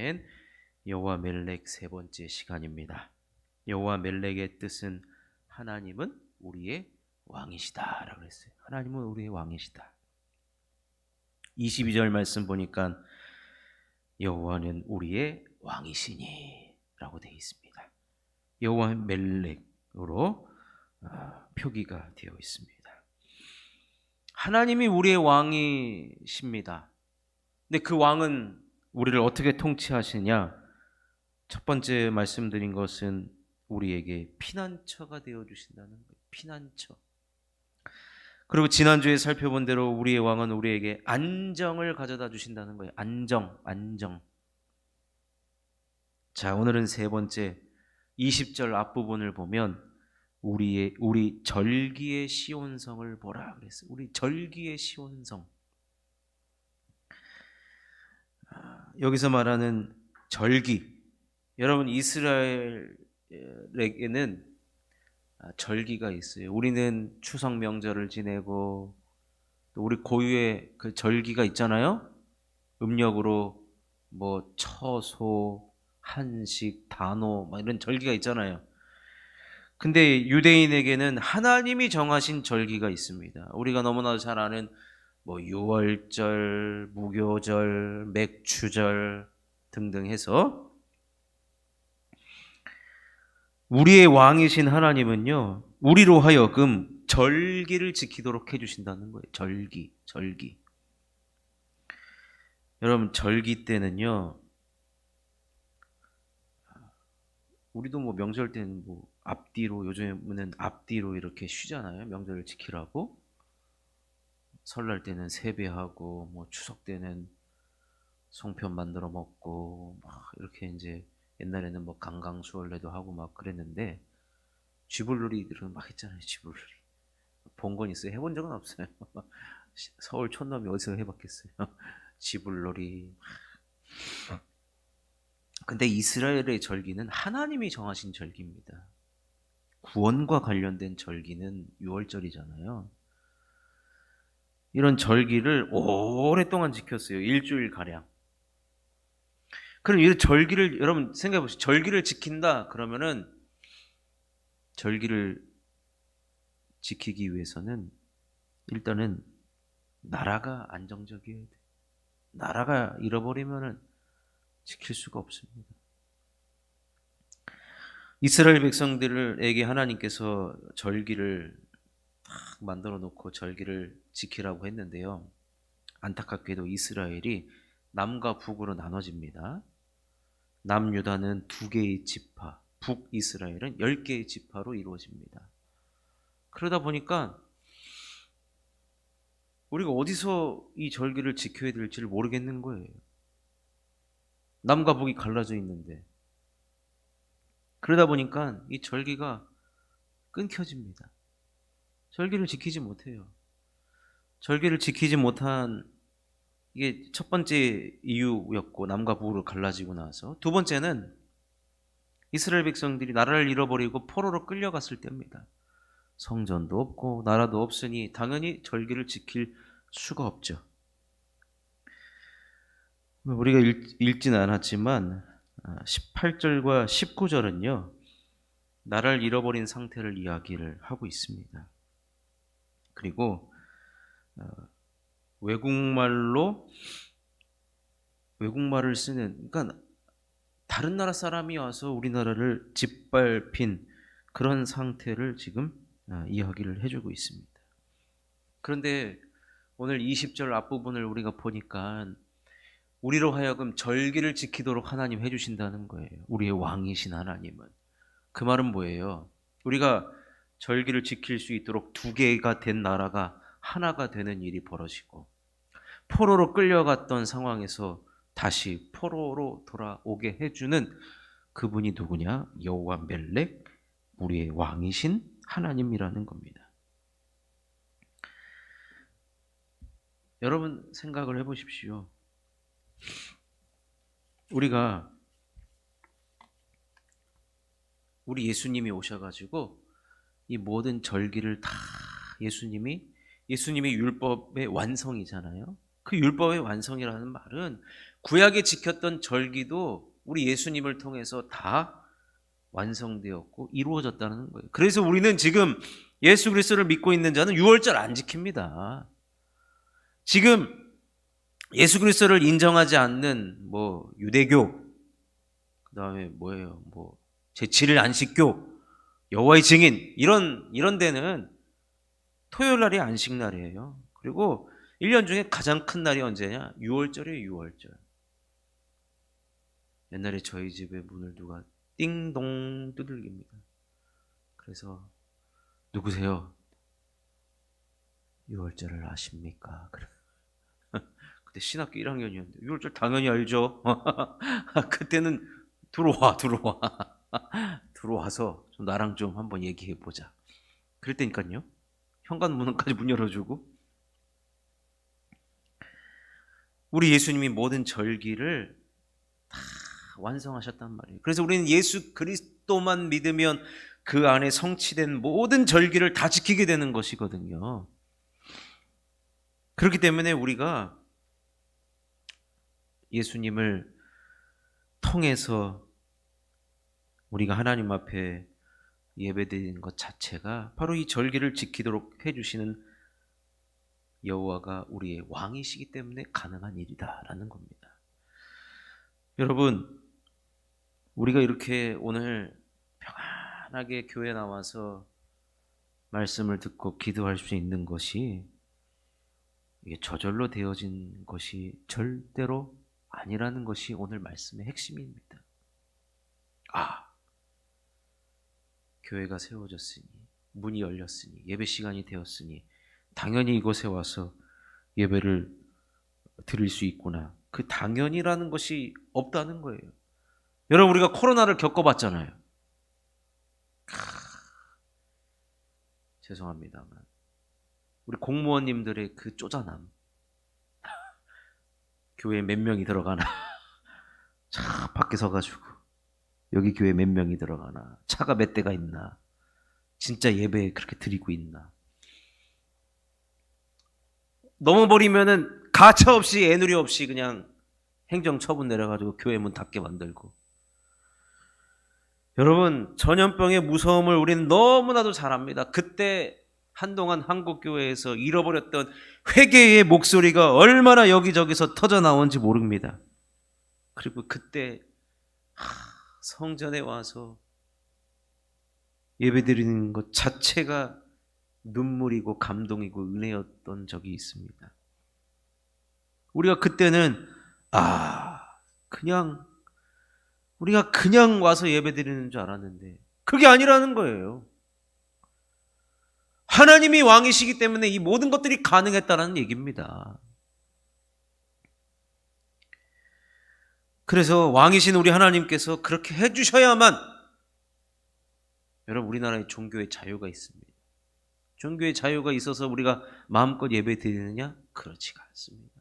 시간엔 여호와 멜렉 세 번째 시간입니다. 여호와 멜렉의 뜻은 하나님은 우리의 왕이시다라고 했어요. 하나님은 우리의 왕이시다. 22절 말씀 보니까 여호와는 우리의 왕이시니라고 되어 있습니다. 여호와 멜렉으로 표기가 되어 있습니다. 하나님이 우리의 왕이십니다. 근데 그 왕은 우리를 어떻게 통치하시냐? 첫 번째 말씀드린 것은 우리에게 피난처가 되어 주신다는 거예요. 피난처. 그리고 지난주에 살펴본 대로 우리의 왕은 우리에게 안정을 가져다 주신다는 거예요. 안정. 자, 오늘은 세 번째 20절 앞부분을 보면 우리 절기의 시온성을 보라 그랬어요. 우리 절기의 시온성. 여기서 말하는 절기. 여러분, 이스라엘에게는 절기가 있어요. 우리는 추석 명절을 지내고 또 우리 고유의 그 절기가 있잖아요. 음력으로 뭐 처소, 한식, 단오 막 이런 절기가 있잖아요. 근데 유대인에게는 하나님이 정하신 절기가 있습니다. 우리가 너무나 잘 아는 뭐 유월절, 무교절, 맥추절 등등 해서 우리의 왕이신 하나님은요, 우리로 하여금 절기를 지키도록 해주신다는 거예요. 절기. 여러분, 절기 때는요, 우리도 뭐 명절 때는 뭐 앞뒤로, 요즘에는 앞뒤로 이렇게 쉬잖아요. 명절을 지키라고. 설날 때는 세배하고, 뭐 추석 때는 송편 만들어 먹고, 막 이렇게 이제 옛날에는 뭐 강강수월래도 하고 막 그랬는데, 쥐불놀이들은 막 했잖아요. 쥐불놀이. 본 건 있어요. 해본 적은 없어요. 서울 촌놈이 어디서 해봤겠어요. 쥐불놀이. 근데 이스라엘의 절기는 하나님이 정하신 절기입니다. 구원과 관련된 절기는 6월절이잖아요. 이런 절기를 오랫동안 지켰어요. 일주일가량. 그럼 이 절기를, 여러분 생각해 보시죠. 절기를 지킨다 그러면은, 절기를 지키기 위해서는 일단은 나라가 안정적이어야 돼. 나라가 잃어버리면은 지킬 수가 없습니다. 이스라엘 백성들에게 하나님께서 절기를 딱 만들어 놓고 절기를 지키라고 했는데요. 안타깝게도 이스라엘이 남과 북으로 나눠집니다. 남유다는 2개의 지파, 북이스라엘은 10개의 지파로 이루어집니다. 그러다 보니까 우리가 어디서 이 절기를 지켜야 될지를 모르겠는 거예요. 남과 북이 갈라져 있는데. 그러다 보니까 이 절기가 끊겨집니다. 절기를 지키지 못해요. 절기를 지키지 못한 이게 첫 번째 이유였고, 남과 북으로 갈라지고 나서. 두 번째는 이스라엘 백성들이 나라를 잃어버리고 포로로 끌려갔을 때입니다. 성전도 없고 나라도 없으니 당연히 절기를 지킬 수가 없죠. 우리가 읽지는 않았지만 18절과 19절은요, 나라를 잃어버린 상태를 이야기를 하고 있습니다. 그리고 외국말을 쓰는, 그러니까 다른 나라 사람이 와서 우리나라를 짓밟힌 그런 상태를 지금 이야기를 해주고 있습니다. 그런데 오늘 20절 앞부분을 우리가 보니까 우리로 하여금 절기를 지키도록 하나님 해주신다는 거예요. 우리의 왕이신 하나님은. 그 말은 뭐예요? 우리가 절기를 지킬 수 있도록 2개가 된 나라가 하나가 되는 일이 벌어지고, 포로로 끌려갔던 상황에서 다시 포로로 돌아오게 해주는 그분이 누구냐? 여호와 멜렉, 우리의 왕이신 하나님이라는 겁니다. 여러분 생각을 해보십시오. 우리 예수님이 오셔가지고 이 모든 절기를 다 예수님이 율법의 완성이잖아요. 그 율법의 완성이라는 말은 구약에 지켰던 절기도 우리 예수님을 통해서 다 완성되었고 이루어졌다는 거예요. 그래서 우리는 지금 예수 그리스도를 믿고 있는 자는 유월절 안 지킵니다. 지금 예수 그리스도를 인정하지 않는 유대교, 그다음에 제7일 안식교, 여호와의 증인 이런 데는 토요일 날이 안식 날이에요. 그리고 1년 중에 가장 큰 날이 언제냐? 유월절이에요. 유월절. 옛날에 저희 집에 문을 누가 띵동 두들깁니다. 그래서 누구세요? 유월절을 아십니까? 그때 신학교 1학년이었는데 유월절 당연히 알죠. 그때는 들어와서 나랑 좀 한번 얘기해 보자. 그랬다니까요. 현관문까지 문 열어주고. 우리 예수님이 모든 절기를 다 완성하셨단 말이에요. 그래서 우리는 예수 그리스도만 믿으면 그 안에 성취된 모든 절기를 다 지키게 되는 것이거든요. 그렇기 때문에 우리가 예수님을 통해서 우리가 하나님 앞에 예배드리는 것 자체가 바로 이 절기를 지키도록 해주시는 여호와가 우리의 왕이시기 때문에 가능한 일이다라는 겁니다. 여러분, 우리가 이렇게 오늘 평안하게 교회 나와서 말씀을 듣고 기도할 수 있는 것이 이게 저절로 되어진 것이 절대로 아니라는 것이 오늘 말씀의 핵심입니다. 교회가 세워졌으니, 문이 열렸으니, 예배 시간이 되었으니 당연히 이곳에 와서 예배를 드릴 수 있구나. 그 당연이라는 것이 없다는 거예요. 여러분, 우리가 코로나를 겪어봤잖아요. 죄송합니다만 우리 공무원님들의 그 쪼잔함, 교회에 몇 명이 들어가나 차 밖에 서가지고 여기 교회 몇 명이 들어가나, 차가 몇 대가 있나, 진짜 예배 그렇게 드리고 있나. 넘어버리면은 가차없이 애누리 없이 그냥 행정처분 내려가지고 교회 문 닫게 만들고. 여러분, 전염병의 무서움을 우리는 너무나도 잘 압니다. 그때 한동안 한국교회에서 잃어버렸던 회개의 목소리가 얼마나 여기저기서 터져나온지 모릅니다. 그리고 그때 성전에 와서 예배드리는 것 자체가 눈물이고 감동이고 은혜였던 적이 있습니다. 우리가 그때는 우리가 그냥 와서 예배드리는 줄 알았는데 그게 아니라는 거예요. 하나님이 왕이시기 때문에 이 모든 것들이 가능했다는 얘기입니다. 그래서 왕이신 우리 하나님께서 그렇게 해주셔야만, 여러분, 우리나라에 종교의 자유가 있습니다. 종교의 자유가 있어서 우리가 마음껏 예배 드리느냐? 그렇지가 않습니다.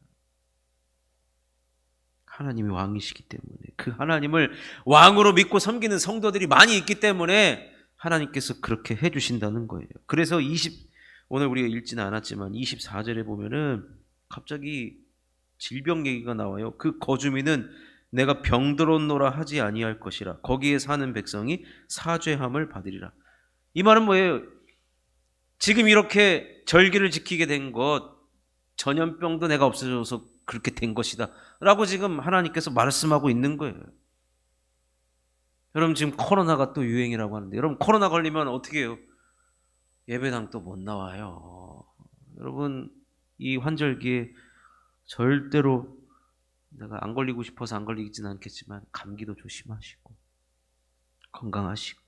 하나님이 왕이시기 때문에, 그 하나님을 왕으로 믿고 섬기는 성도들이 많이 있기 때문에 하나님께서 그렇게 해주신다는 거예요. 그래서 오늘 우리가 읽지는 않았지만 24절에 보면은 갑자기 질병 얘기가 나와요. 그 거주민은 내가 병들었노라 하지 아니할 것이라. 거기에 사는 백성이 사죄함을 받으리라. 이 말은 뭐예요? 지금 이렇게 절기를 지키게 된 것, 전염병도 내가 없어져서 그렇게 된 것이다 라고 지금 하나님께서 말씀하고 있는 거예요. 여러분, 지금 코로나가 또 유행이라고 하는데, 여러분, 코로나 걸리면 어떻게 해요? 예배당 또 못 나와요. 여러분, 이 환절기에 절대로, 내가 안 걸리고 싶어서 안 걸리지는 않겠지만 감기도 조심하시고 건강하시고.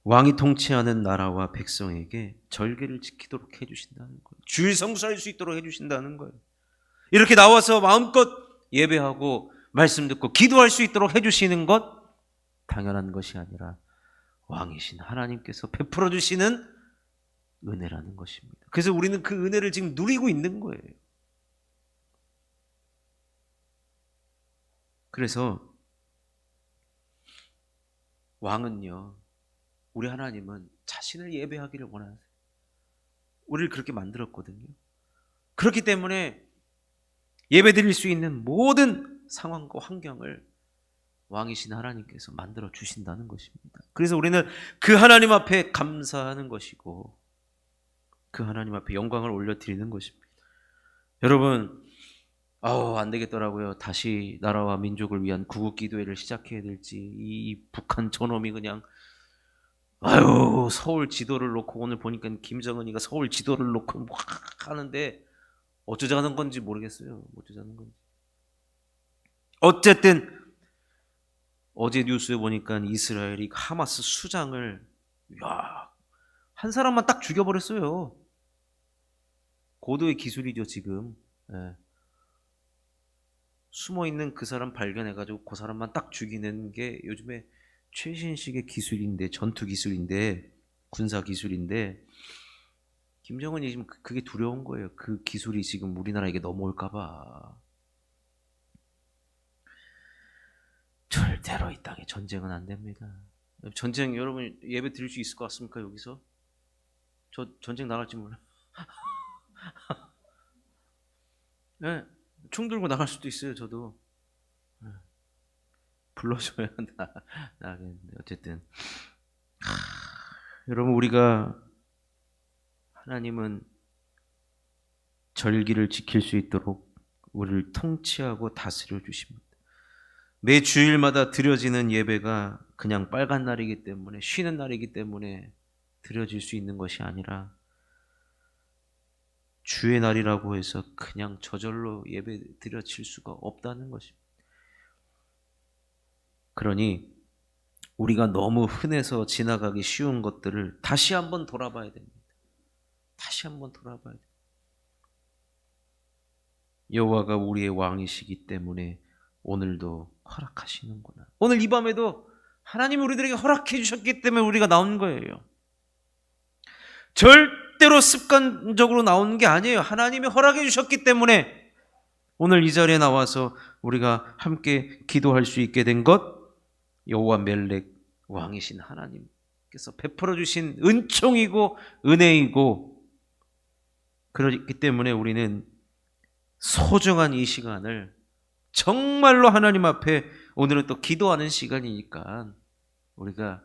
왕이 통치하는 나라와 백성에게 절개를 지키도록 해주신다는 거예요. 주일 성수할 수 있도록 해주신다는 거예요. 이렇게 나와서 마음껏 예배하고 말씀 듣고 기도할 수 있도록 해주시는 것, 당연한 것이 아니라 왕이신 하나님께서 베풀어 주시는 은혜라는 것입니다. 그래서 우리는 그 은혜를 지금 누리고 있는 거예요. 그래서 왕은요, 우리 하나님은 자신을 예배하기를 원하세요. 우리를 그렇게 만들었거든요. 그렇기 때문에 예배드릴 수 있는 모든 상황과 환경을 왕이신 하나님께서 만들어 주신다는 것입니다. 그래서 우리는 그 하나님 앞에 감사하는 것이고 그 하나님 앞에 영광을 올려드리는 것입니다. 여러분, 안 되겠더라고요. 다시 나라와 민족을 위한 구국기도회를 시작해야 될지, 이 북한 저놈이 그냥 서울 지도를 놓고, 오늘 보니까 김정은이가 서울 지도를 놓고 막 하는데 어쩌자는 건지 모르겠어요. 어쩌자는 건지. 어쨌든 어제 뉴스에 보니까 이스라엘이 하마스 수장을 한 사람만 딱 죽여버렸어요. 고도의 기술이죠 지금. 예. 숨어있는 그 사람 발견해가지고 그 사람만 딱 죽이는 게 요즘에 최신식의 기술인데, 전투 기술인데, 군사 기술인데, 김정은이 지금 그게 두려운 거예요. 그 기술이 지금 우리나라에게 넘어올까봐. 절대로 이 땅에 전쟁은 안 됩니다. 전쟁 여러분 예배 드릴 수 있을 것 같습니까? 여기서? 저 전쟁 나갈지 몰라. 네, 총 들고 나갈 수도 있어요. 저도. 불러줘야 나겠는데 어쨌든 여러분, 우리가 하나님은 절기를 지킬 수 있도록 우리를 통치하고 다스려 주십니다. 매 주일마다 드려지는 예배가 그냥 빨간 날이기 때문에, 쉬는 날이기 때문에 드려질 수 있는 것이 아니라 주의 날이라고 해서 그냥 저절로 예배 드려질 수가 없다는 것입니다. 그러니 우리가 너무 흔해서 지나가기 쉬운 것들을 다시 한번 돌아봐야 됩니다. 다시 한번 돌아봐야 됩니다. 여호와가 우리의 왕이시기 때문에 오늘도 허락하시는구나. 오늘 이 밤에도 하나님이 우리들에게 허락해 주셨기 때문에 우리가 나온 거예요. 절대로 습관적으로 나오는 게 아니에요. 하나님이 허락해 주셨기 때문에 오늘 이 자리에 나와서 우리가 함께 기도할 수 있게 된 것, 여호와 멜렉 왕이신 하나님께서 베풀어 주신 은총이고 은혜이고, 그렇기 때문에 우리는 소중한 이 시간을 정말로 하나님 앞에, 오늘은 또 기도하는 시간이니까 우리가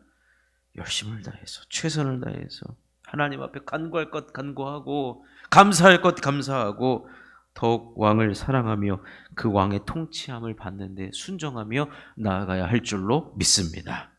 열심을 다해서, 최선을 다해서 하나님 앞에 간구할 것 간구하고, 감사할 것 감사하고, 더욱 왕을 사랑하며 그 왕의 통치함을 받는 데 순종하며 나아가야 할 줄로 믿습니다.